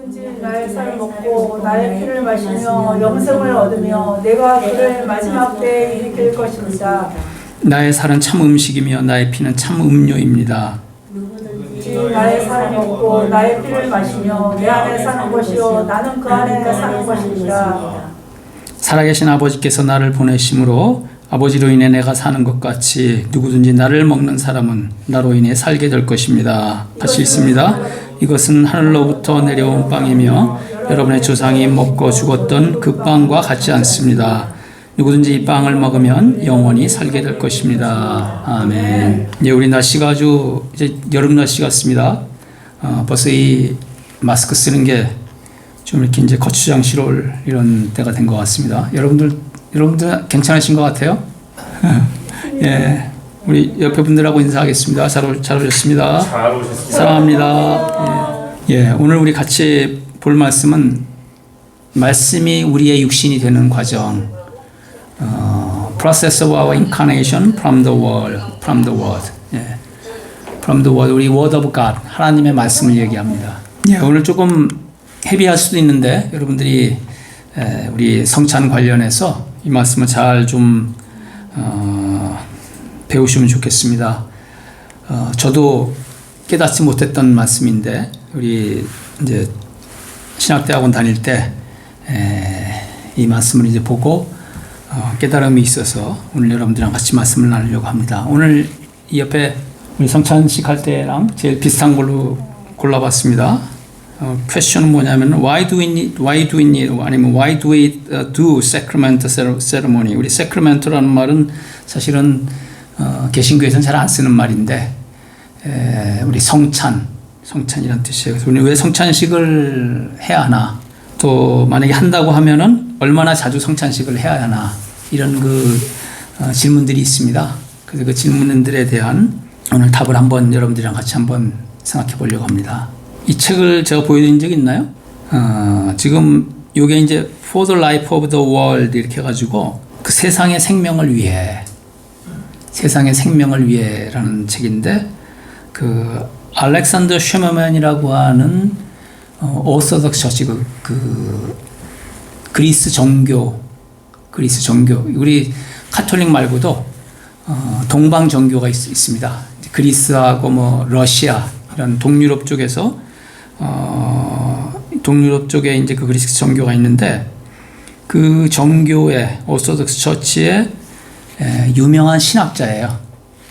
누구든지 나의 살을 먹고 나의 피를 마시며 영생을 얻으며 내가 그를 마지막 때에 일으킬 것입니다. 나의 살은 참 음식이며 나의 피는 참 음료입니다. 누구든지 나의 살을 먹고 나의 피를 마시며 내 안에 사는 것이요 나는 그 안에 사는 것입니다. 살아계신 아버지께서 나를 보내심으로 아버지로 인해 내가 사는 것 같이 누구든지 나를 먹는 사람은 나로 인해 살게 될 것입니다. 같이 있습니다. 이것은 하늘로부터 내려온 빵이며 여러분의 조상이 먹고 죽었던 그 빵과 같지 않습니다. 누구든지 이 빵을 먹으면 영원히 살게 될 것입니다. 아멘. 우리 날씨가 아주 이제 여름 날씨 같습니다. 벌써 이 마스크 쓰는 게 좀 이렇게 이제 거추장스러울 이런 때가 된 것 같습니다. 여러분들 괜찮으신 것 같아요? 예, 우리 옆에 분들하고 인사하겠습니다. 잘 오셨습니다. 잘 오셨습니다. 사랑합니다. 예, 오늘 우리 같이 볼 말씀은 말씀이 우리의 육신이 되는 과정. Process of our incarnation from the word. 예, from the word. 우리 word of God. 하나님의 말씀을 얘기합니다. 예, 오늘 조금 헤비할 수도 있는데 여러분들이 우리 성찬 관련해서 이 말씀을 잘 좀 배우시면 좋겠습니다. 저도 깨닫지 못했던 말씀인데 우리 이제 신학대학원 다닐 때 이 말씀을 이제 보고 깨달음이 있어서 오늘 여러분들이랑 같이 말씀을 나누려고 합니다. 오늘 이 옆에 우리 성찬식 할 때랑 제일 비슷한 걸로 골라봤습니다. 퀘스천은 뭐냐면 why do we need 아니면 why do we do sacrament ceremony. 우리 sacrament라는 말은 사실은 개신교에서는 잘 안 쓰는 말인데 우리 성찬이란 뜻이에요. 그래서 우리 왜 성찬식을 해야 하나, 또 만약에 한다고 하면은 얼마나 자주 성찬식을 해야 하나, 이런 그 질문들이 있습니다. 그래서 그 질문들에 대한 오늘 답을 한번 여러분들이랑 같이 한번 생각해 보려고 합니다. 이 책을 제가 보여드린 적 있나요? 지금 요게 이제 For the Life of the World 이렇게 해가지고 그 세상의 생명을 위해라는 책인데, 그 알렉산더 슈머맨이라고 하는 오소독스 처치 그 그리스 종교 우리 카톨릭 말고도 동방 종교가 있습니다. 그리스하고 뭐 러시아 이런 동유럽 쪽에서 동유럽 쪽에 이제 그 그리스 종교가 있는데, 그 종교의 오소독스 처치의 유명한 신학자예요.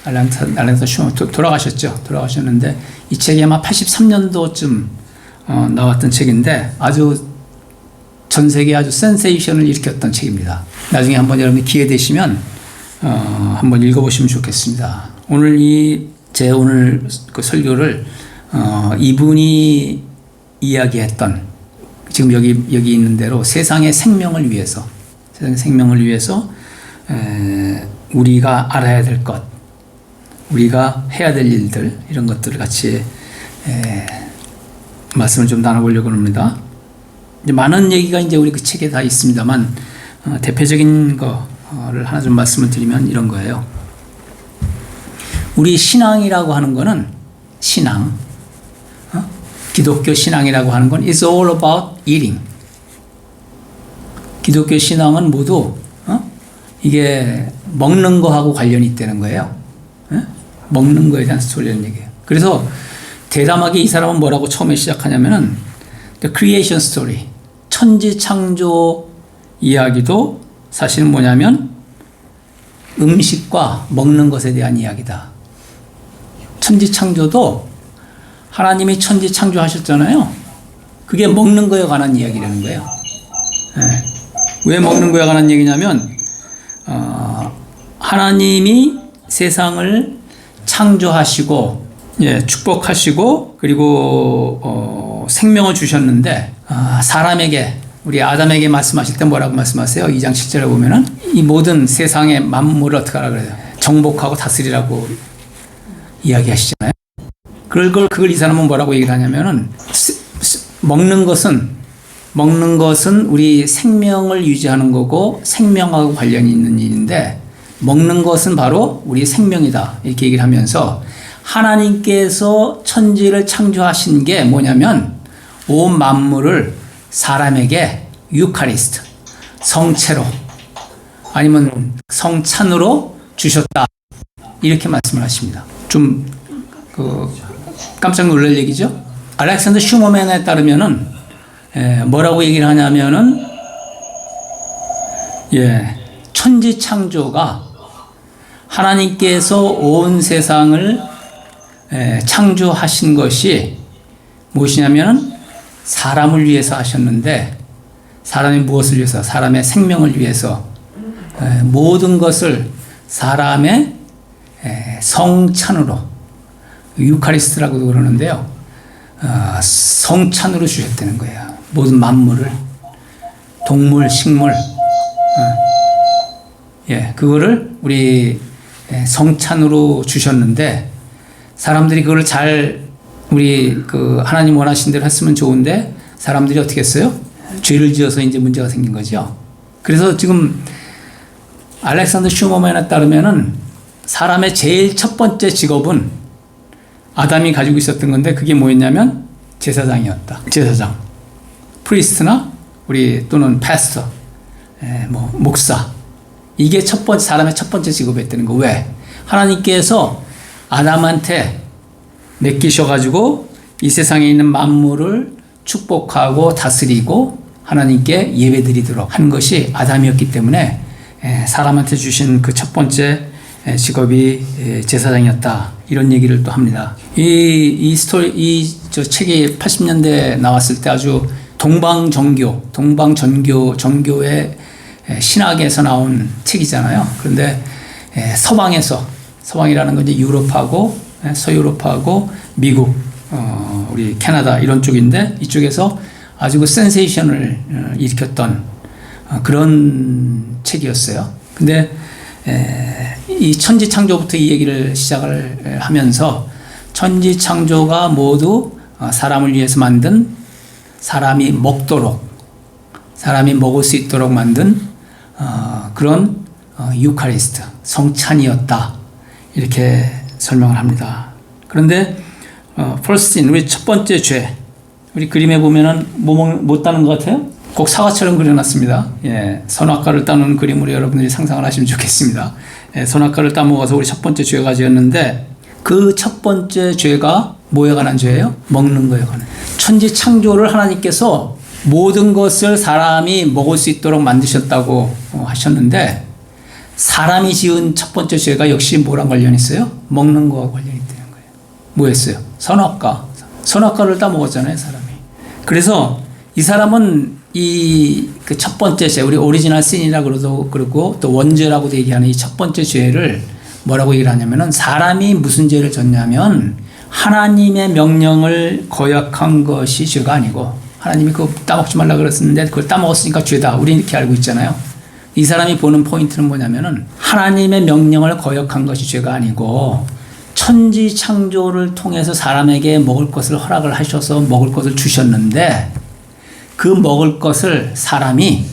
알렉산더 슈머맨 돌아가셨는데 이 책이 아마 83년도쯤 나왔던 책인데 아주 전 세계에 아주 센세이션을 일으켰던 책입니다. 나중에 한번 여러분이 기회 되시면 한번 읽어보시면 좋겠습니다. 오늘 오늘 그 설교를 이분이 이야기했던, 지금 여기 있는 대로 세상의 생명을 위해서 우리가 알아야 될 것, 우리가 해야 될 일들, 이런 것들을 같이 말씀을 좀 나눠보려고 합니다. 이제 많은 얘기가 이제 우리 그 책에 다 있습니다만 대표적인 거를 하나 좀 말씀을 드리면 이런 거예요. 우리 신앙이라고 하는 거는 기독교 신앙이라고 하는 건 It's all about eating. 기독교 신앙은 모두 이게 먹는 거하고 관련이 있다는 거예요. 먹는 거에 대한 스토리라는 얘기예요. 그래서 대담하게 이 사람은 뭐라고 처음에 시작하냐면은 The creation story, 천지 창조 이야기도 사실은 뭐냐면 음식과 먹는 것에 대한 이야기다. 천지 창조도 하나님이 천지 창조하셨잖아요. 그게 먹는 거에 관한 이야기라는 거예요. 왜 먹는 거에 관한 얘기냐면 하나님이 세상을 창조하시고 축복하시고 그리고 생명을 주셨는데 사람에게, 우리 아담에게 말씀하실 때 뭐라고 말씀하세요? 2장 7절에 보면은 이 모든 세상의 만물을 어떻게 하라 그래요? 정복하고 다스리라고 이야기하시잖아요. 그걸 이 사람은 뭐라고 얘기를 하냐면은 먹는 것은 우리 생명을 유지하는 거고 생명하고 관련이 있는 일인데, 먹는 것은 바로 우리 생명이다, 이렇게 얘기를 하면서 하나님께서 천지를 창조하신 게 뭐냐면 온 만물을 사람에게 유카리스트, 성체로 아니면 성찬으로 주셨다. 이렇게 말씀을 하십니다. 좀 깜짝 놀랄 얘기죠. 알렉산더 슈머맨에 따르면은 뭐라고 얘기를 하냐면은 천지 창조가 하나님께서 온 세상을 창조하신 것이 무엇이냐면은 사람을 위해서 하셨는데, 사람이 무엇을 위해서? 사람의 생명을 위해서 모든 것을 사람의 성찬으로, 유카리스트라고도 그러는데요, 성찬으로 주셨다는 거예요. 모든 만물을, 동물, 식물, 그거를 우리 성찬으로 주셨는데, 사람들이 그걸 잘 우리 하나님 원하신 대로 했으면 좋은데 사람들이 어떻게 했어요? 죄를 지어서 이제 문제가 생긴 거죠. 그래서 지금 알렉산더 슈머맨에 따르면은 사람의 제일 첫 번째 직업은 아담이 가지고 있었던 건데, 그게 뭐였냐면 제사장이었다. 제사장, 프리스트나 우리 또는 패스터, 목사. 이게 사람의 첫 번째 직업이었다는 거. 왜? 하나님께서 아담한테 맡기셔가지고 이 세상에 있는 만물을 축복하고 다스리고 하나님께 예배드리도록 한 것이 아담이었기 때문에 사람한테 주신 그 첫 번째 직업이 제사장이었다. 이런 얘기를 또 합니다. 이 책이 80년대에 나왔을 때 아주 동방전교의 신학에서 나온 책이잖아요. 그런데 서방이라는 건 이제 유럽하고 서유럽하고 미국, 우리 캐나다 이런 쪽인데, 이쪽에서 아주 그 센세이션을 일으켰던 그런 책이었어요. 근데 이 천지 창조부터 이 얘기를 시작을 하면서, 천지 창조가 모두 사람을 위해서 만든, 사람이 먹을 수 있도록 만든 그런 유카리스트, 성찬이었다. 이렇게 설명을 합니다. 그런데 first sin, 우리 첫 번째 죄, 우리 그림에 보면은 못 따는 것 같아요? 꼭 사과처럼 그려놨습니다. 선악과를 따는 그림으로 여러분들이 상상을 하시면 좋겠습니다. 선악과를 따먹어서 우리 첫 번째 죄가 지었는데, 그 첫 번째 죄가 뭐에 관한 죄예요? 먹는 거에 관한. 천지 창조를 하나님께서 모든 것을 사람이 먹을 수 있도록 만드셨다고 하셨는데, 사람이 지은 첫 번째 죄가 역시 뭐랑 관련이 있어요? 먹는 거와 관련이 있다는 거예요. 뭐였어요? 선악과. 선악과를 따먹었잖아요, 사람이. 그래서 이 사람은 그 첫 번째 죄, 우리 오리지널 신이라고 그러고 또 원죄라고도 얘기하는 이 첫 번째 죄를 뭐라고 얘기를 하냐면은, 사람이 무슨 죄를 졌냐면 하나님의 명령을 거역한 것이 죄가 아니고, 하나님이 그거 따먹지 말라 그랬었는데 그걸 따먹었으니까 죄다. 우리 이렇게 알고 있잖아요. 이 사람이 보는 포인트는 뭐냐면은, 하나님의 명령을 거역한 것이 죄가 아니고, 천지 창조를 통해서 사람에게 먹을 것을 허락을 하셔서 먹을 것을 주셨는데, 그 먹을 것을 사람이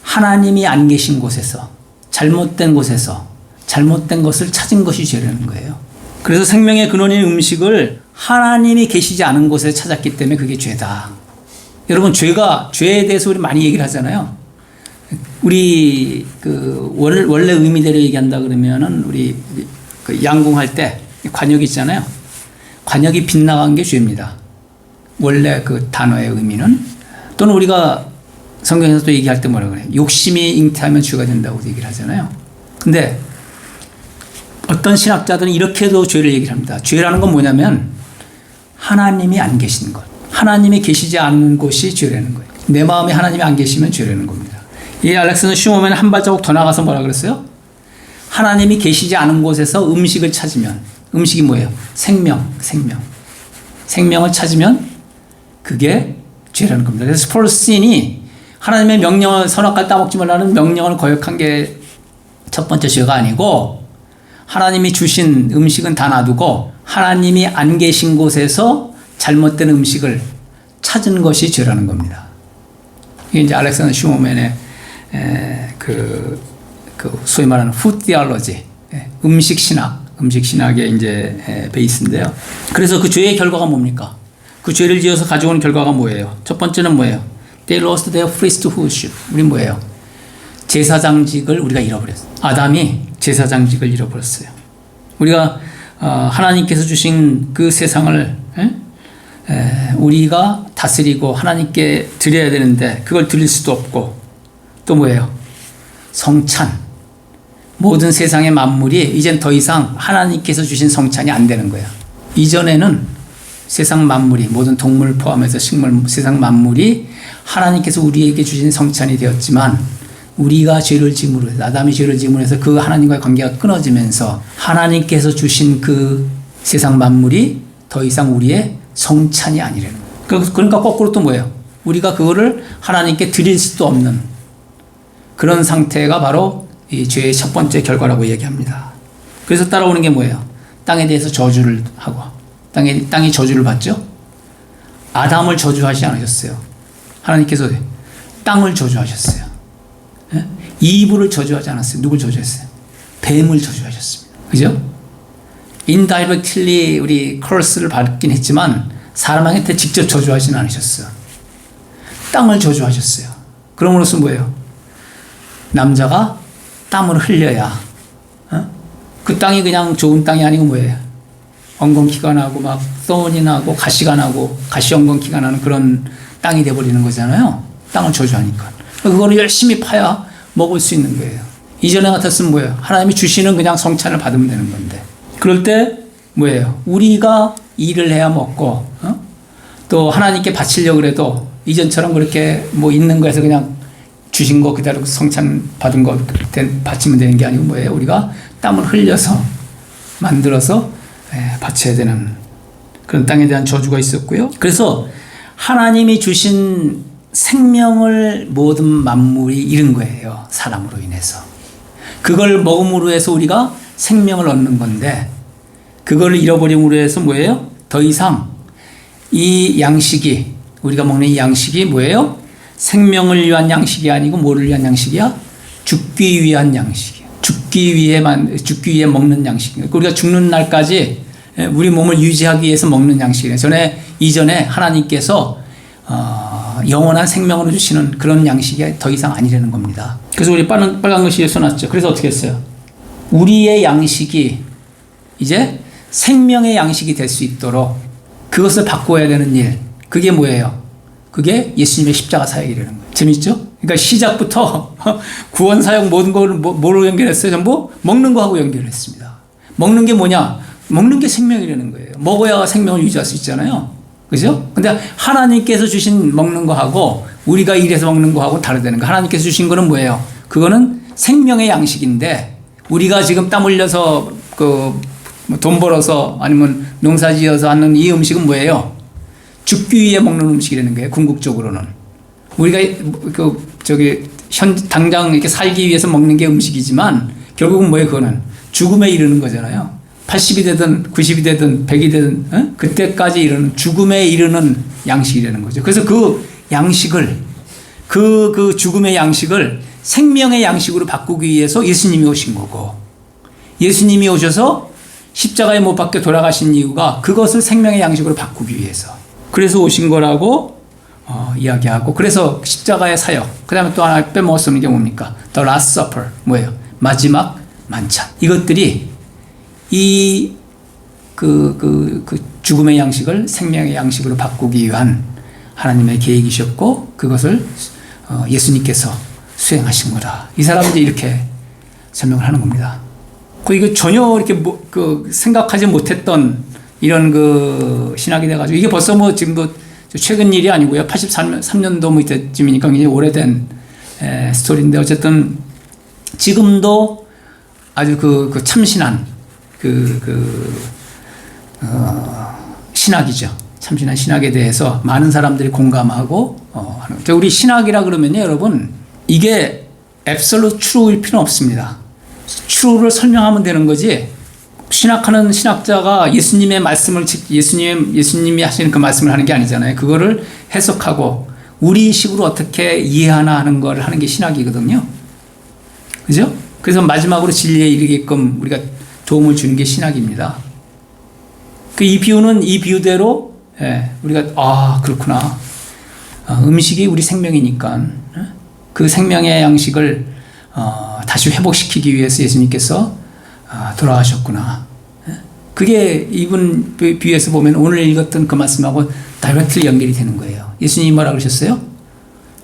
하나님이 안 계신 곳에서, 잘못된 곳에서 잘못된 것을 찾은 것이 죄라는 거예요. 그래서 생명의 근원인 음식을 하나님이 계시지 않은 곳에 찾았기 때문에 그게 죄다. 여러분, 죄에 대해서 우리 많이 얘기를 하잖아요. 우리 원래 의미대로 얘기한다 그러면은, 우리 양궁할 때 관역이 있잖아요. 관역이 빗나간 게 죄입니다. 원래 그 단어의 의미는. 또는 우리가 성경에서 또 얘기할 때 뭐라 그래요? 욕심이 잉태하면 죄가 된다고 얘기를 하잖아요. 근데 어떤 신학자들은 이렇게도 죄를 얘기를 합니다. 죄라는 건 뭐냐면 하나님이 안 계신 것. 하나님이 계시지 않는 곳이 죄라는 거예요. 내 마음에 하나님이 안 계시면 죄라는 겁니다. 이 알렉산더 슈머맨 한 발자국 더 나가서 뭐라 그랬어요? 하나님이 계시지 않은 곳에서 음식을 찾으면, 음식이 뭐예요? 생명을 찾으면 그게 죄라는 겁니다. 그래서 first sin이 하나님의 명령을, 선악과를 따먹지 말라는 명령을 거역한 게 첫 번째 죄가 아니고, 하나님이 주신 음식은 다 놔두고 하나님이 안 계신 곳에서 잘못된 음식을 찾은 것이 죄라는 겁니다. 이게 이제 알렉산더 슈머맨의 소위 말하는 푸드 디얼로지, 음식 신학의 이제 베이스인데요. 그래서 그 죄의 결과가 뭡니까? 그 죄를 지어서 가져온 결과가 뭐예요? 첫 번째는 뭐예요? They lost their priesthood. 우리 뭐예요? 제사장직을 우리가 잃어버렸어요. 아담이 제사장직을 잃어버렸어요. 우리가 하나님께서 주신 그 세상을 우리가 다스리고 하나님께 드려야 되는데 그걸 드릴 수도 없고 또 뭐예요? 성찬. 모든 세상의 만물이 이젠 더 이상 하나님께서 주신 성찬이 안 되는 거야. 이전에는 세상 만물이 모든 동물 포함해서 식물 세상 만물이 하나님께서 우리에게 주신 성찬이 되었지만 우리가 죄를 지음으로 해서 아담이 죄를 지음으로 해서 그 하나님과의 관계가 끊어지면서 하나님께서 주신 그 세상 만물이 더 이상 우리의 성찬이 아니라는 거예요. 그러니까 거꾸로 또 뭐예요? 우리가 그거를 하나님께 드릴 수도 없는 그런 상태가 바로 이 죄의 첫 번째 결과라고 얘기합니다. 그래서 따라오는 게 뭐예요? 땅에 대해서 저주를 하고 땅이 저주를 받죠? 아담을 저주하지 않으셨어요. 하나님께서 땅을 저주하셨어요. 예? 이브를 저주하지 않았어요. 누굴 저주했어요? 뱀을 저주하셨습니다. 그죠? indirectly 우리 curse를 받긴 했지만 사람한테 직접 저주하지는 않으셨어요. 땅을 저주하셨어요. 그럼으로써 뭐예요? 남자가 땀을 흘려야 그 땅이 그냥 좋은 땅이 아니고 뭐예요? 엉겅퀴가 나고 막 thorn이 나고 가시가 나고 가시 엉겅퀴가 나는 그런 땅이 돼버리는 거잖아요. 땅을 저주하니까. 그거를 열심히 파야 먹을 수 있는 거예요. 이전에 같았으면 뭐예요? 하나님이 주시는 그냥 성찬을 받으면 되는 건데. 그럴 때 뭐예요? 우리가 일을 해야 먹고 또 하나님께 바치려고 그래도 이전처럼 그렇게 뭐 있는 거에서 그냥 주신 거 그대로 성찬 받은 거 바치면 되는 게 아니고 뭐예요? 우리가 땀을 흘려서 만들어서 바쳐야 되는 그런 땅에 대한 저주가 있었고요. 그래서 하나님이 주신 생명을 모든 만물이 잃은 거예요. 사람으로 인해서. 그걸 먹음으로 해서 우리가 생명을 얻는 건데 그걸 잃어버림으로 해서 뭐예요? 더 이상 이 양식이 우리가 먹는 이 양식이 뭐예요? 생명을 위한 양식이 아니고 뭐를 위한 양식이야? 죽기 위한 양식이야. 죽기 위해 먹는 양식이야. 우리가 죽는 날까지 우리 몸을 유지하기 위해서 먹는 양식이에요. 이전에 하나님께서 영원한 생명으로 주시는 그런 양식이 더 이상 아니라는 겁니다. 그래서 우리 빨간 글씨에 써놨죠. 그래서 어떻게 했어요? 우리의 양식이 이제 생명의 양식이 될 수 있도록 그것을 바꿔야 되는 일. 그게 뭐예요? 그게 예수님의 십자가 사역이라는 거예요. 재밌죠? 그러니까 시작부터 구원 사역 모든 걸 뭐로 연결했어요? 전부 먹는 거하고 연결했습니다. 먹는 게 뭐냐? 먹는 게 생명이라는 거예요. 먹어야 생명을 유지할 수 있잖아요. 그죠? 근데 하나님께서 주신 먹는 거하고 우리가 일해서 먹는 거하고 다르다는 거. 하나님께서 주신 거는 뭐예요? 그거는 생명의 양식인데 우리가 지금 땀 흘려서 돈 벌어서 아니면 농사 지어서 하는 이 음식은 뭐예요? 죽기 위해 먹는 음식이라는 거예요. 궁극적으로는. 우리가 당장 이렇게 살기 위해서 먹는 게 음식이지만 결국은 뭐예요? 그거는 죽음에 이르는 거잖아요. 80이 되든 90이 되든 100이 되든 그때까지 이르는 죽음에 이르는 양식이라는 거죠. 그래서 그 양식을 그 죽음의 양식을 생명의 양식으로 바꾸기 위해서 예수님이 오신 거고 예수님이 오셔서 십자가에 못 박혀 돌아가신 이유가 그것을 생명의 양식으로 바꾸기 위해서 그래서 오신 거라고 이야기하고 그래서 십자가의 사역 그 다음에 또 하나 빼먹었는 게 뭡니까? The Last Supper 뭐예요? 마지막 만찬 이것들이 이 죽음의 양식을 생명의 양식으로 바꾸기 위한 하나님의 계획이셨고 그것을 예수님께서 수행하신 거다. 이 사람들이 이렇게 설명을 하는 겁니다. 이거 전혀 이렇게 생각하지 못했던 이런 신학이 돼가지고 이게 벌써 지금 최근 일이 아니고요. 83년도 이때쯤이니까 굉장히 오래된 스토리인데 어쨌든 지금도 아주 참신한 신학이죠. 참신한 신학에 대해서 많은 사람들이 공감하고 하는 거죠. 우리 신학이라 그러면요, 여러분 이게 absolute true일 필요는 없습니다. true를 설명하면 되는 거지. 신학하는 신학자가 예수님의 말씀을 예수님이 하시는 그 말씀을 하는 게 아니잖아요. 그거를 해석하고 우리 식으로 어떻게 이해하나 하는 걸 하는 게 신학이거든요. 그죠? 그래서 마지막으로 진리에 이르게끔 우리가 도움을 주는 게 신학입니다. 이 비유는 이 비유대로 예, 우리가 그렇구나. 음식이 우리 생명이니까 그 생명의 양식을 다시 회복시키기 위해서 예수님께서 돌아가셨구나. 그게 이분 비유에서 보면 오늘 읽었던 그 말씀하고 다이렉트리 연결이 되는 거예요. 예수님이 뭐라 그러셨어요?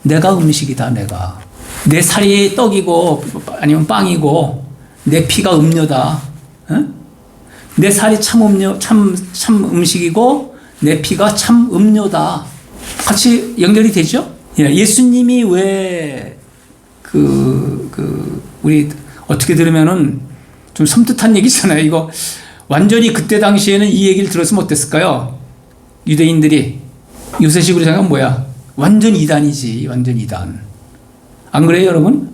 내가 음식이다. 내가 내 살이 떡이고 아니면 빵이고 내 피가 음료다. 내 살이 참 음식이고 내 피가 참 음료다. 같이 연결이 되죠? 예수님이 왜 우리 어떻게 들으면은 좀 섬뜩한 얘기잖아요. 이거 완전히 그때 당시에는 이 얘기를 들었으면 어땠을까요? 유대인들이 요새식으로 생각하면 뭐야? 완전 이단이지. 완전 이단. 안 그래요, 여러분?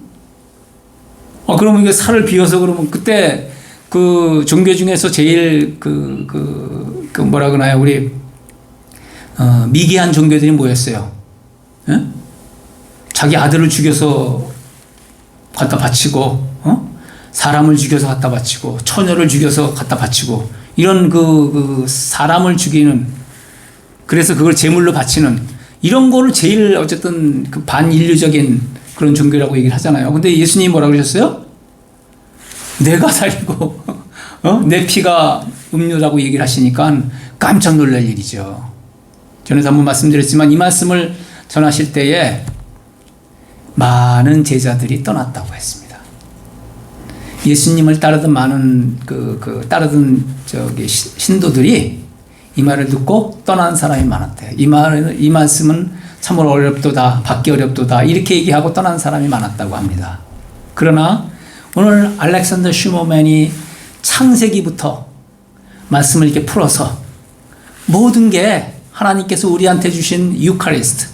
그러면 이게 살을 비워서 그러면 그때 그 종교 중에서 제일 뭐라 그러나요? 우리 미개한 종교들이 뭐였어요? 자기 아들을 죽여서 갖다 바치고, 사람을 죽여서 갖다 바치고, 처녀를 죽여서 갖다 바치고, 이런 사람을 죽이는, 그래서 그걸 제물로 바치는, 이런 거를 제일 어쨌든 그 반인류적인 그런 종교라고 얘기를 하잖아요. 근데 예수님이 뭐라고 그러셨어요? 내가 살고, 내 피가 음료라고 얘기를 하시니까 깜짝 놀랄 일이죠. 전에도 한번 말씀드렸지만 이 말씀을 전하실 때에 많은 제자들이 떠났다고 했습니다. 예수님을 따르던 많은 따르던 신도들이 이 말을 듣고 떠난 사람이 많았대요. 이 말씀은 참으로 어렵도다, 받기 어렵도다 이렇게 얘기하고 떠난 사람이 많았다고 합니다. 그러나 오늘 알렉산더 슈머맨이 창세기부터 말씀을 이렇게 풀어서 모든 게 하나님께서 우리한테 주신 유카리스트,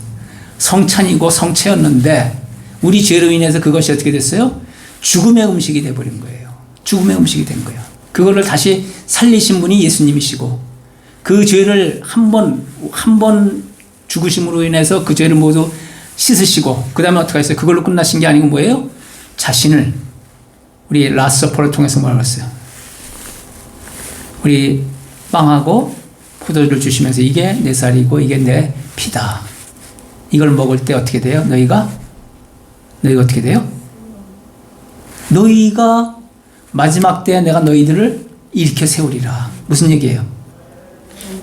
성찬이고 성체였는데 우리 죄로 인해서 그것이 어떻게 됐어요? 죽음의 음식이 돼버린 거예요. 죽음의 음식이 된 거예요. 그거를 다시 살리신 분이 예수님이시고 그 죄를 한 번 죽으심으로 인해서 그 죄를 모두 씻으시고 그 다음에 어떻게 했어요? 그걸로 끝나신 게 아니고 뭐예요? 자신을 우리 라스트 서퍼를 통해서 뭐라고 했어요? 우리 빵하고 포도주를 주시면서 이게 내 살이고 이게 내 피다. 이걸 먹을 때 어떻게 돼요? 너희가 어떻게 돼요? 너희가 마지막 때에 내가 너희들을 일으켜 세우리라. 무슨 얘기예요?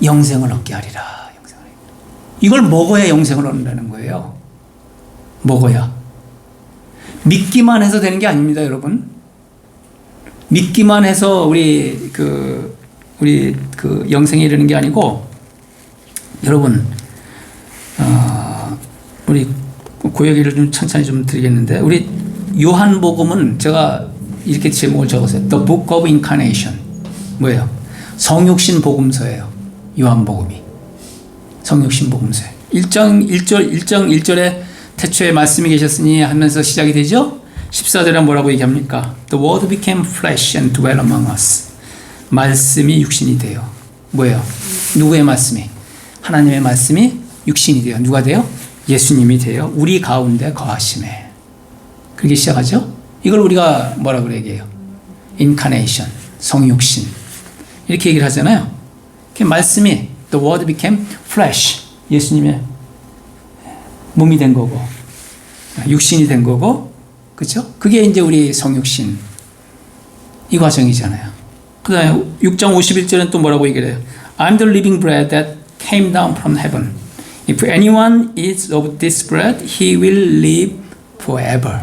영생을 얻게 하리라. 이걸 먹어야 영생을 얻는다는 거예요. 먹어야. 믿기만 해서 되는 게 아닙니다, 여러분. 믿기만 해서 우리 영생에 이르는 게 아니고, 여러분, 우리 그 얘기를 좀 천천히 좀 드리겠는데, 우리 요한복음은 제가 이렇게 제목을 적었어요. The Book of Incarnation. 뭐예요? 성육신 복음서예요. 요한복음이. 성육신 복음서예요. 1절에 태초에 말씀이 계셨으니 하면서 시작이 되죠? 14절에 뭐라고 얘기합니까? The word became flesh and dwelt among us. 말씀이 육신이 돼요. 뭐예요? 누구의 말씀이? 하나님의 말씀이 육신이 돼요. 누가 돼요? 예수님이 돼요. 우리 가운데 거하심에. 그렇게 시작하죠? 이걸 우리가 뭐라고 얘기해요? Incarnation, 성육신. 이렇게 얘기를 하잖아요. 그 말씀이 The word became flesh. 예수님의 몸이 된 거고, 육신이 된 거고, 그렇죠? 그게 이제 우리 성육신 이 과정이잖아요. 그 다음에 6장 51절은 또 뭐라고 얘기를 해요? I'm the living bread that came down from heaven. If anyone eats of this bread, he will live forever.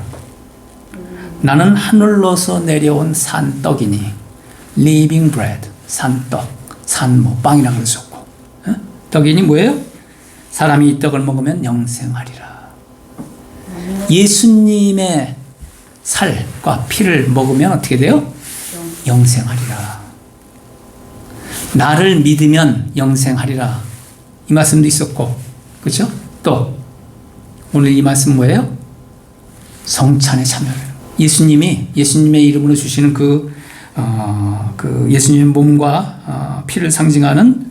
나는 하늘로서 내려온 산떡이니 living bread, 산떡, 산모, 빵이라 그럴 수 없고 떡이니 뭐예요? 사람이 이 떡을 먹으면 영생하리라. 예수님의 살과 피를 먹으면 어떻게 돼요? 영생하리라. 나를 믿으면 영생하리라. 이 말씀도 있었고, 그렇죠? 또 오늘 이 말씀 뭐예요? 성찬에 참여를. 예수님의 이름으로 주시는 그 예수님의 몸과 피를 상징하는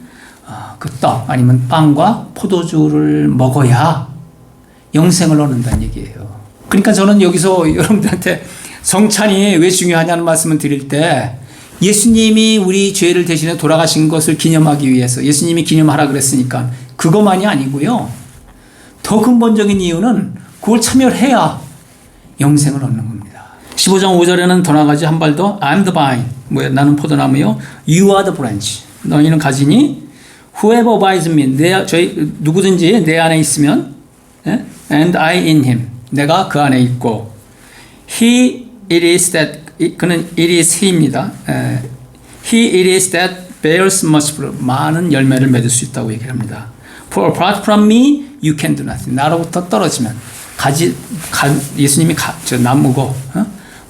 그 떡 아니면 빵과 포도주를 먹어야 영생을 얻는다는 얘기예요. 그러니까 저는 여기서 여러분들한테 성찬이 왜 중요하냐는 말씀을 드릴 때 예수님이 우리 죄를 대신해 돌아가신 것을 기념하기 위해서 예수님이 기념하라 그랬으니까 그것만이 아니고요. 더 근본적인 이유는 그걸 참여해야 영생을 얻는 겁니다. 15장 5절에는 더 나가지 한 발 더 I'm the vine. 뭐야? 나는 포도나무요. You are the branch. 너희는 가지니 whoever abides in me. 누구든지 내 안에 있으면 and I in him. 내가 그 안에 있고 he it is that 그는 it is he입니다. he it is that bears much fruit. 많은 열매를 맺을 수 있다고 얘기를 합니다. For apart from me you can do nothing. 나로부터 떨어지면 예수님이 저 나무고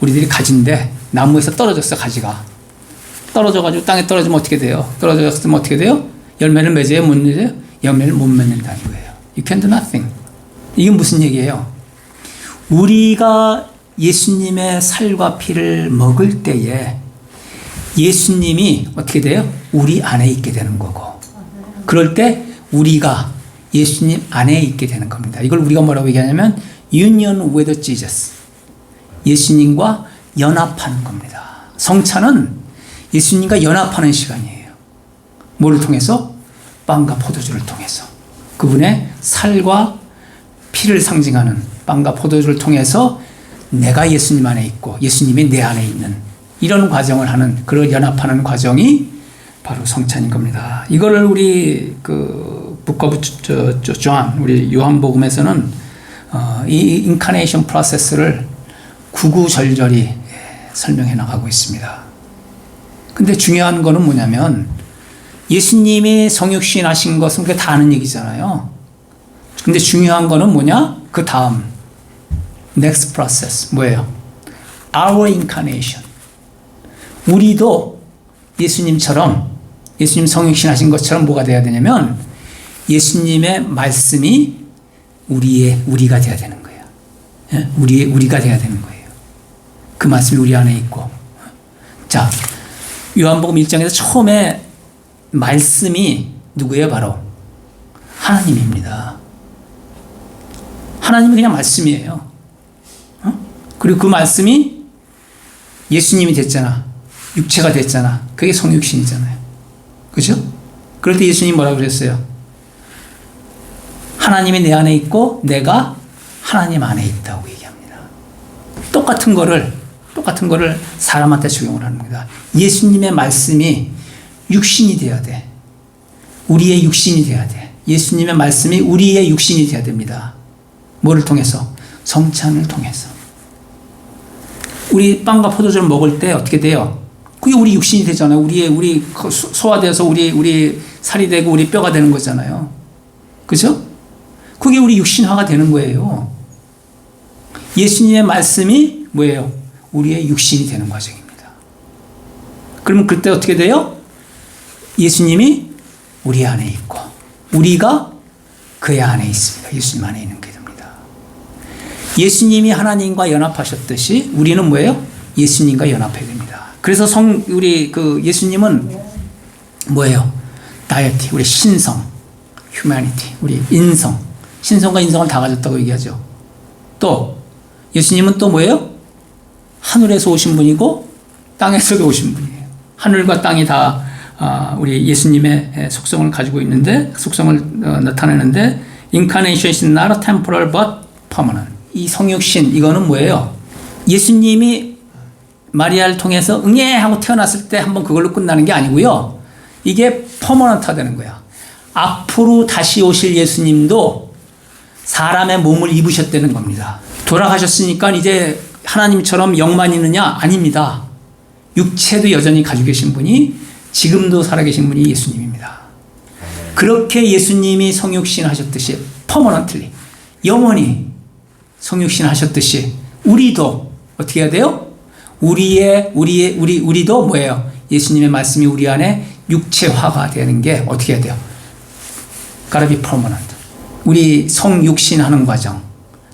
우리들이 가지인데 나무에서 떨어졌어. 가지가 떨어져가지고 땅에 떨어지면 어떻게 돼요? 떨어졌으면 어떻게 돼요? 열매를 맺어요? 못 맺어요? 열매를 못 맺는다는 거예요. You can do nothing. 이게 무슨 얘기예요? 우리가 예수님의 살과 피를 먹을 때에 예수님이 어떻게 돼요? 우리 안에 있게 되는 거고 그럴 때 우리가 예수님 안에 있게 되는 겁니다. 이걸 우리가 뭐라고 얘기하냐면 Union with Jesus. 예수님과 연합하는 겁니다. 성찬은 예수님과 연합하는 시간이에요. 뭐를 통해서? 빵과 포도주를 통해서. 그분의 살과 피를 상징하는 빵과 포도주를 통해서 내가 예수님 안에 있고 예수님이 내 안에 있는 이런 과정을 하는 그런 연합하는 과정이 바로 성찬인 겁니다. 이거를 우리 Book of John, 우리 요한복음에서는 이 인카네이션 프로세스를 구구절절히 설명해 나가고 있습니다. 근데 중요한 거는 뭐냐면 예수님이 성육신 하신 것은 그게 다 아는 얘기잖아요. 근데 중요한 거는 뭐냐? 그 다음 next process 뭐예요? Our incarnation. 우리도 예수님처럼 예수님 성육신 하신 것처럼 뭐가 돼야 되냐면 예수님의 말씀이 우리가 돼야 되는 거예요. 예? 우리가 돼야 되는 거예요. 그 말씀이 우리 안에 있고. 자, 요한복음 1장에서 처음에 말씀이 누구예요? 바로 하나님입니다. 하나님이 그냥 말씀이에요. 그리고 그 말씀이 예수님이 됐잖아. 육체가 됐잖아. 그게 성육신이잖아요. 그죠? 그럴 때 예수님이 뭐라고 그랬어요? 하나님이 내 안에 있고 내가 하나님 안에 있다고 얘기합니다. 똑같은 거를 사람한테 적용을 하는 겁니다. 예수님의 말씀이 육신이 돼야 돼. 우리의 육신이 돼야 돼. 예수님의 말씀이 우리의 육신이 돼야 됩니다. 뭐를 통해서? 성찬을 통해서. 우리 빵과 포도주를 먹을 때 어떻게 돼요? 그게 우리 육신이 되잖아요. 우리 소화돼서 우리 살이 되고 우리 뼈가 되는 거잖아요. 그죠? 그게 우리 육신화가 되는 거예요. 예수님의 말씀이 뭐예요? 우리의 육신이 되는 과정입니다. 그러면 그때 어떻게 돼요? 예수님이 우리 안에 있고 우리가 그의 안에 있습니다. 예수님 안에 있는 게 됩니다. 예수님이 하나님과 연합하셨듯이 우리는 뭐예요? 예수님과 연합해야 됩니다. 그래서 예수님은 뭐예요? 다이어티, 우리 신성, 휴머니티, 우리 인성, 신성과 인성을 다 가졌다고 얘기하죠. 또 예수님은 또 뭐예요? 하늘에서 오신 분이고 땅에서 오신 분이에요. 하늘과 땅이 다 우리 예수님의 속성을 가지고 있는데 속성을 나타내는데 Incarnation is not a temporal but permanent. 이 성육신 이거는 뭐예요? 예수님이 마리아를 통해서 응애 하고 태어났을 때 한번 그걸로 끝나는 게 아니고요. 이게 퍼머넌트가 되는 거야. 앞으로 다시 오실 예수님도 사람의 몸을 입으셨다는 겁니다. 돌아가셨으니까 이제 하나님처럼 영만 있느냐? 아닙니다. 육체도 여전히 가지고 계신 분이 지금도 살아계신 분이 예수님입니다. 그렇게 예수님이 성육신 하셨듯이 퍼머넌틀리 영원히 성육신 하셨듯이 우리도 어떻게 해야 돼요? 우리도 뭐예요? 예수님의 말씀이 우리 안에 육체화가 되는 게 어떻게 해야 돼요? gotta be permanent. 우리 성육신 하는 과정,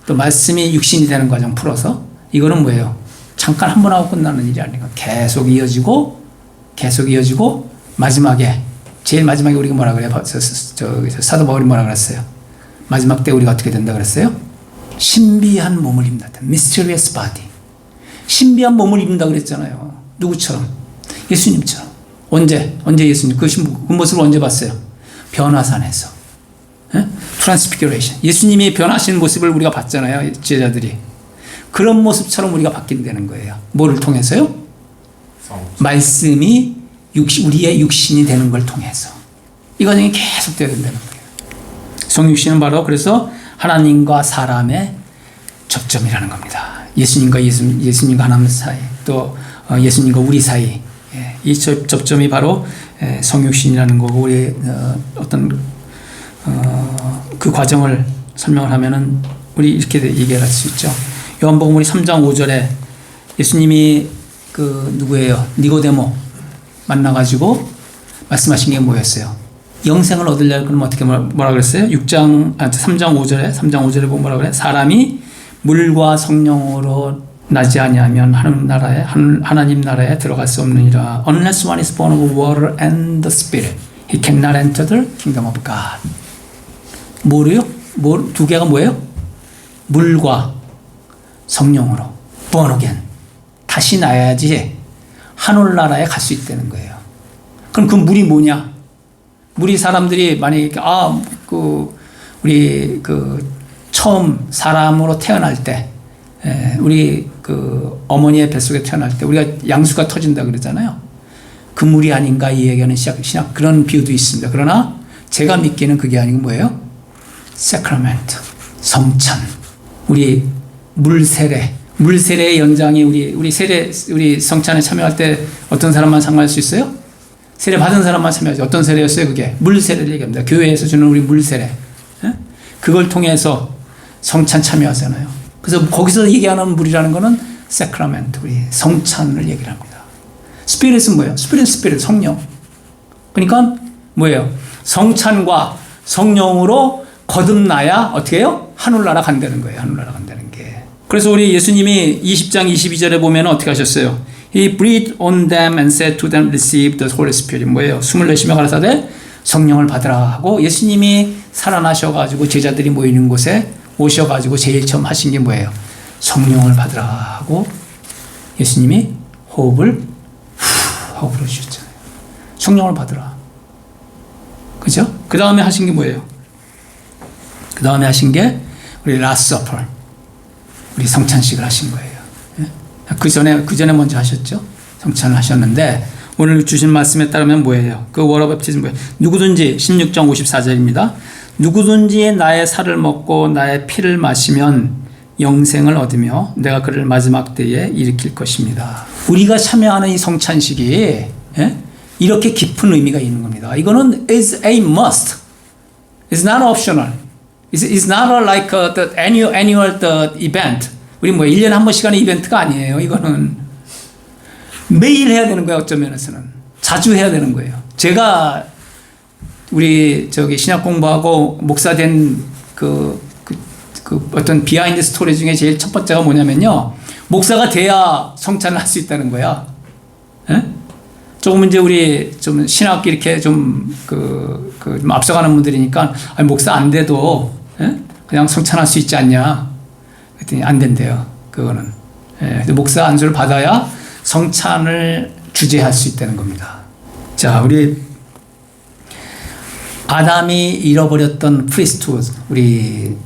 또 말씀이 육신이 되는 과정 풀어서 이거는 뭐예요? 잠깐 한 번 하고 끝나는 일이 아니고 계속 이어지고 제일 마지막에 우리가 뭐라 그래요? 사도 바울이 뭐라 그랬어요? 마지막 때 우리가 어떻게 된다 그랬어요? 신비한 몸을 입는다. Mysterious body. 신비한 몸을 입는다 그랬잖아요. 누구처럼? 예수님처럼. 언제 예수님 그 모습을 언제 봤어요? 변화산에서. 트랜스피규레이션. 예수님이 변하신 모습을 우리가 봤잖아요. 제자들이. 그런 모습처럼 우리가 바뀐다는 거예요. 뭐를 통해서요? 말씀이 우리의 육신이 되는 걸 통해서. 이 과정이 계속 되어야 된다는 거예요. 성육신은 바로 그래서 하나님과 사람의 접점이라는 겁니다. 예수님과 하나님 사이, 또 예수님과 우리 사이. 이 접점이 바로 성육신이라는 거고, 우리 어떤 그 과정을 설명을 하면은 우리 이렇게 얘기할 수 있죠. 요한복음 우리 3장 5절에 예수님이 그 누구예요? 니고데모 만나가지고 말씀하신 게 뭐였어요? 영생을 얻으려고 그러면 어떻게 뭐라 그랬어요? 3장 5절에 보면 뭐라 그래? 사람이 물과 성령으로 나지 아니하면 하나님 나라에 들어갈 수 없느니라. Unless one is born of water and the Spirit, he cannot enter the kingdom of God. 뭐래요? 두 개가 뭐예요? 물과 성령으로 born again. 다시 나야지 하늘나라에 갈 수 있다는 거예요. 그럼 그 물이 뭐냐? 물이 사람들이 만약에 우리 처음 사람으로 태어날 때, 우리 어머니의 뱃속에 태어날 때 우리가 양수가 터진다 그러잖아요. 그 물이 아닌가 이 얘기는 신약 그런 비유도 있습니다. 그러나 제가 믿기는 그게 아니고 뭐예요? 세크라멘트, 성찬, 우리 물세례의 연장이 우리 성찬에 참여할 때 어떤 사람만 참여할 수 있어요? 세례 받은 사람만 참여하죠. 어떤 세례였어요? 그게 물세례를 얘기합니다. 교회에서 주는 우리 물세례. 그걸 통해서 성찬 참여하잖아요. 그래서 거기서 얘기하는 물이라는 거는 세크라멘트, 우리 성찬을 얘기를 합니다. 스피릿은 뭐예요? 스피릿, 성령. 그러니까 뭐예요? 성찬과 성령으로 거듭나야 어떻게 해요? 하늘나라 간다는 거예요. 하늘나라 간다는 게. 그래서 우리 예수님이 20장 22절에 보면 어떻게 하셨어요? He breathed on them and said to them, receive the Holy Spirit. 뭐예요? 숨을 내쉬며 가라사대 성령을 받으라 하고, 예수님이 살아나셔가지고 제자들이 모이는 곳에 오셔가지고 제일 처음 하신 게 뭐예요? 성령을 받으라 하고 예수님이 호흡을 하고 부르셨잖아요. 성령을 받으라. 그죠? 그 다음에 하신 게 뭐예요? 그 다음에 하신 게 우리 라스트 서퍼, 우리 성찬식을 하신 거예요. 그 전에 먼저 하셨죠? 성찬을 하셨는데, 오늘 주신 말씀에 따르면 뭐예요? 그 워터 bə프티즘 뭐예요? 누구든지 16장 54절입니다. 누구든지 나의 살을 먹고 나의 피를 마시면 영생을 얻으며 내가 그를 마지막 때에 일으킬 것입니다. 우리가 참여하는 이 성찬식이 이렇게 깊은 의미가 있는 겁니다. 이거는 is a must. It's not optional. It's not like the annual event. 우리 1년에 한 번씩 하는 이벤트가 아니에요. 이거는 매일 해야 되는 거예요. 어떤 면에서는 자주 해야 되는 거예요. 제가 우리 신약 공부하고 목사 된 어떤 비하인드 스토리 중에 제일 첫 번째가 뭐냐면요, 목사가 돼야 성찬을 할 수 있다는 거야. 조금 이제 우리 좀 신학 이렇게 좀 앞서가는 분들이니까, 아니, 목사 안 돼도 그냥 성찬할 수 있지 않냐? 그랬더니 안 된대요. 그거는. 목사 안수를 받아야 성찬을 주재할 수 있다는 겁니다. 자, 우리 아담이 잃어버렸던 프리스트후드, 우리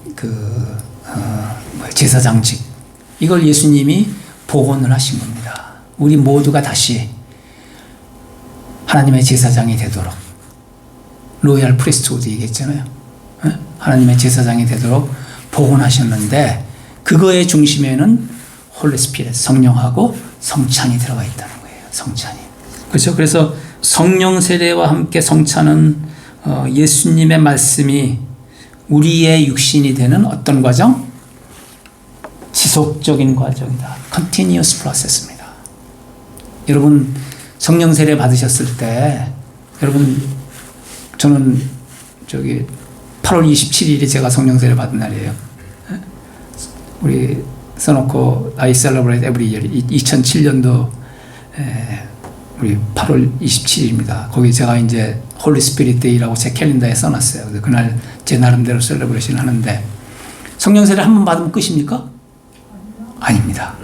제사장직, 이걸 예수님이 복원을 하신 겁니다. 우리 모두가 다시 하나님의 제사장이 되도록, 로얄 프리스트후드 얘기했잖아요. 하나님의 제사장이 되도록 복원하셨는데, 그거의 중심에는 홀리 스피릿, 성령하고 성찬이 들어가 있다는 거예요. 성찬이. 그렇죠? 그래서 성령 세례와 함께 성찬은 예수님의 말씀이 우리의 육신이 되는 어떤 과정? 지속적인 과정이다. Continuous process입니다. 여러분, 성령 세례 받으셨을 때, 여러분, 저는 8월 27일이 제가 성령 세례 받은 날이에요. 우리 써놓고 I celebrate every year. 2007년도 우리 8월 27일입니다. 거기 제가 이제 홀리 스피릿 데이라고 제 캘린더에 써놨어요. 그래서 그날 제 나름대로 셀러브레이션 하는데, 성령 세례 한 번 받으면 끝입니까? 아닙니다.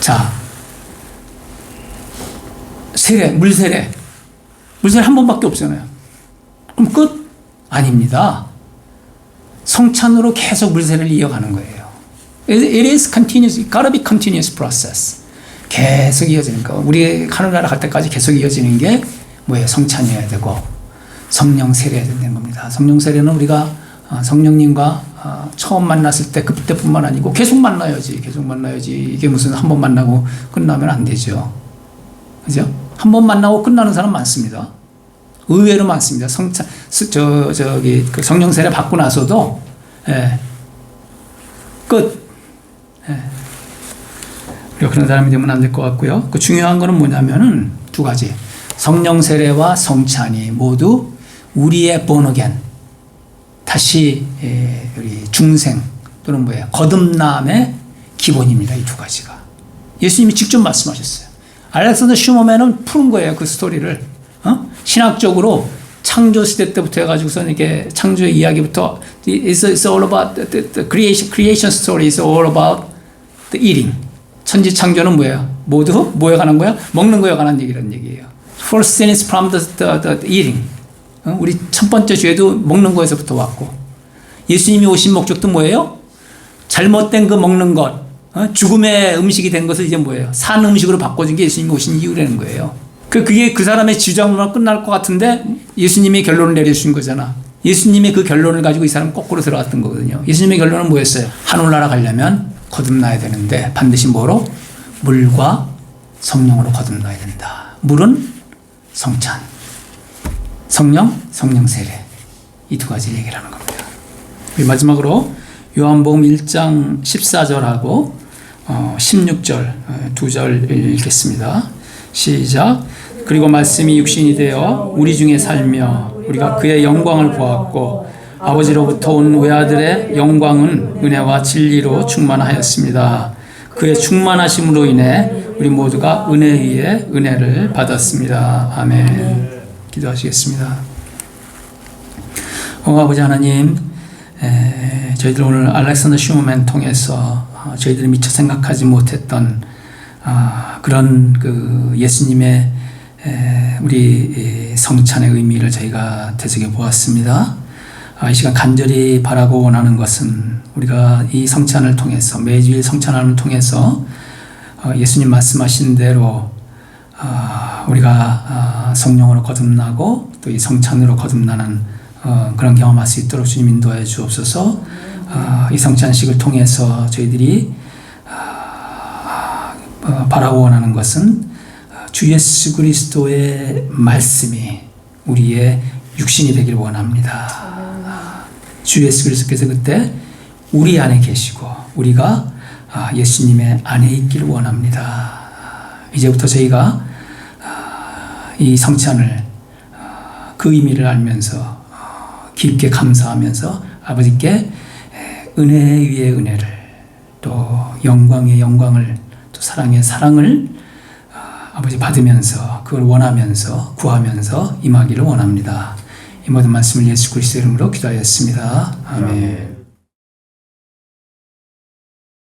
자, 세례, 물세례 한 번밖에 없잖아요. 그럼 끝? 아닙니다. 성찬으로 계속 물세례를 이어가는 거예요. It is continuous, it gotta be continuous process. 계속 이어지는 거. 우리 하늘나라 갈 때까지 계속 이어지는 게 뭐예요? 성찬이어야 되고 성령 세례해야 된다는 겁니다. 성령 세례는 우리가 성령님과 처음 만났을 때 그때뿐만 아니고 계속 만나야지. 이게 무슨 한 번 만나고 끝나면 안 되죠. 그죠? 한 번 만나고 끝나는 사람 많습니다. 의외로 많습니다. 그 성령 세례 받고 나서도 끝. 그런 사람이 되면 안 될 것 같고요. 그 중요한 거는 뭐냐면은 두 가지. 성령 세례와 성찬이 모두 우리의 born again, 다시 우리 중생 또는 뭐예요? 거듭남의 기본입니다. 이 두 가지가. 예수님이 직접 말씀하셨어요. 알렉산더 슈머맨은 푸는 거예요. 그 스토리를. 신학적으로 창조 시대 때부터 해가지고서 이렇게 창조의 이야기부터 it's all about the creation story is all about the eating. 천지 창조는 뭐예요? 모두 뭐에 관한 거야? 먹는 거에 관한 얘기라는 얘기예요. First sin is from the eating. 우리 첫 번째 죄도 먹는 거에서부터 왔고, 예수님이 오신 목적도 뭐예요? 잘못된 그 먹는 것, 죽음의 음식이 된 것을 이제 뭐예요? 산 음식으로 바꿔준 게 예수님이 오신 이유라는 거예요. 그게 그 사람의 지정으로 끝날 것 같은데 예수님이 결론을 내려주신 거잖아. 예수님이 그 결론을 가지고 이 사람 거꾸로 들어갔던 거거든요. 예수님의 결론은 뭐였어요? 하늘나라 가려면 거듭나야 되는데 반드시 뭐로? 물과 성령으로 거듭나야 된다. 물은 성찬, 성령 세례. 이 두 가지 얘기를 하는 겁니다. 마지막으로 요한복음 1장 14절하고 16절 두 절 읽겠습니다. 시작. 그리고 말씀이 육신이 되어 우리 중에 살며 우리가 그의 영광을 보았고 아버지로부터 온 외아들의 영광은 은혜와 진리로 충만하였습니다. 그의 충만하심으로 인해 우리 모두가 은혜 위에 은혜를 받았습니다. 아멘. 기도하시겠습니다. 아버지 하나님, 저희들 오늘 알렉산더 슈머맨 통해서 저희들이 미처 생각하지 못했던 그런 그 예수님의 우리 성찬의 의미를 저희가 되새겨 보았습니다. 이 시간 간절히 바라고 원하는 것은 우리가 이 성찬을 통해서, 매주일 성찬을 통해서 예수님 말씀하신 대로 우리가 성령으로 거듭나고 또 이 성찬으로 거듭나는 그런 경험할 수 있도록 주님 인도하여 주옵소서. 이 성찬식을 통해서 저희들이 바라고 원하는 것은 주 예수 그리스도의 말씀이 우리의 육신이 되기를 원합니다. 주 예수 그리스도께서 그때 우리 안에 계시고 우리가 예수님의 안에 있기를 원합니다. 이제부터 저희가 이 성찬을 그 의미를 알면서 깊게 감사하면서 아버지께 은혜 위에 은혜를, 또 영광의 영광을, 또 사랑의 사랑을 아버지 받으면서 그걸 원하면서 구하면서 임하기를 원합니다. 이 모든 말씀을 예수 그리스도 이름으로 기도하였습니다. 아멘.